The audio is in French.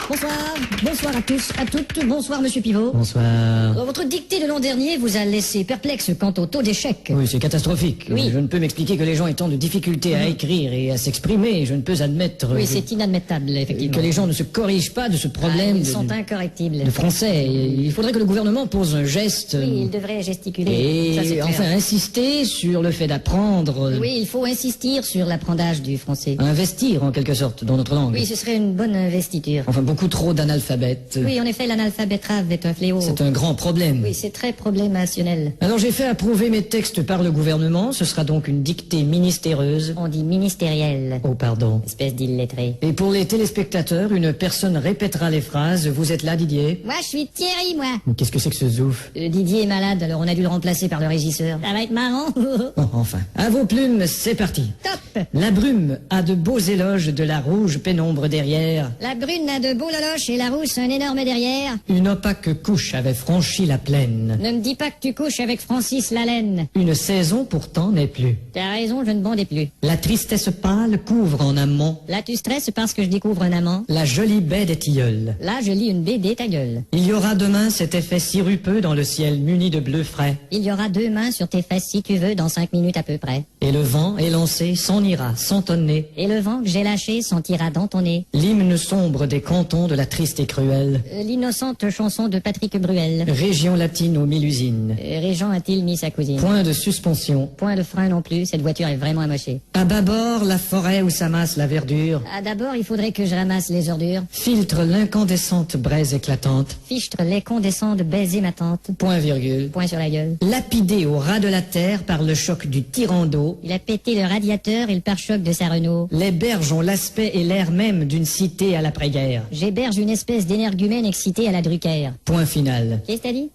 Bonsoir. Bonsoir à tous, à toutes. Bonsoir, monsieur Pivot. Bonsoir. Votre dictée de l'an dernier vous a laissé perplexe quant au taux d'échec. Oui, c'est catastrophique. Oui. Je ne peux m'expliquer que les gens aient tant de difficultés à écrire et à s'exprimer. Je ne peux admettre Oui, c'est inadmettable, effectivement. que les gens ne se corrigent pas de ce problème Ils sont incorrectibles. de français. Il faudrait que le gouvernement pose un geste Oui, il devrait gesticuler. Ça, c'est et clair. enfin insister sur le fait d'apprendre, Oui, il faut insister sur l'apprentissage du français. investir en quelque sorte dans notre langue. Oui, ce serait une bonne investiture. Enfin, beaucoup trop d'analphabètes. Oui, en effet, l'analphabétrave est un fléau. C'est un grand problème. Oui, c'est très problémationnel. Alors j'ai fait approuver mes textes par le gouvernement. Ce sera donc une dictée ministéreuse. On dit ministériel. Oh, pardon. Espèce d'illettré. Et pour les téléspectateurs, une personne répétera les phrases. Vous êtes là, Didier? Moi, je suis Thierry, moi. Qu'est-ce que c'est que ce zouf? Didier est malade, alors on a dû le remplacer par le régisseur. Ça va être marrant. Bon, enfin. À vos plumes, c'est parti. Top. La brume a de beaux éloges de la rouge pénombre derrière. La brune a de beaux loloches et la rousse un énorme derrière. Une opaque couche avait franchi la plaine. Ne me dis pas que tu couches avec Francis Lalaine. Une saison pourtant n'est plus. T'as raison, je ne bondais plus. La tristesse pâle couvre en amont Là, tu stresses parce que je découvre un amant. la jolie baie des tilleuls. Là, je lis une BD, ta gueule. Il y aura demain cet effet sirupeux dans le ciel muni de bleu frais. Il y aura 2 mains sur tes fesses si tu veux dans 5 minutes à peu près. Et le vent élancé s'en ira, sans tonner. Et le vent que j'ai lâché sentira dans ton nez. L'hymne sombre des cantons de la triste et cruelle L'innocente chanson de Patrick Bruel. région latine aux 1000 usines. Régent a-t-il mis sa cousine? Point de suspension. Point de frein non plus, cette voiture est vraiment amochée. À bâbord, la forêt où s'amasse la verdure Ah, d'abord, il faudrait que je ramasse les ordures. filtre l'incandescente braise éclatante. Fichtre les condescends de baiser ma tante. Point virgule. Point sur la gueule. Lapidé au ras de la terre par le choc du tyran d'eau, Il a pété le radiateur et le pare-choc de sa Renault. les berges ont l'aspect et l'air même d'une cité à l'après-guerre. J'héberge une espèce d'énergumène excité à la Drucker. Point final. Qu'est-ce que t'as dit?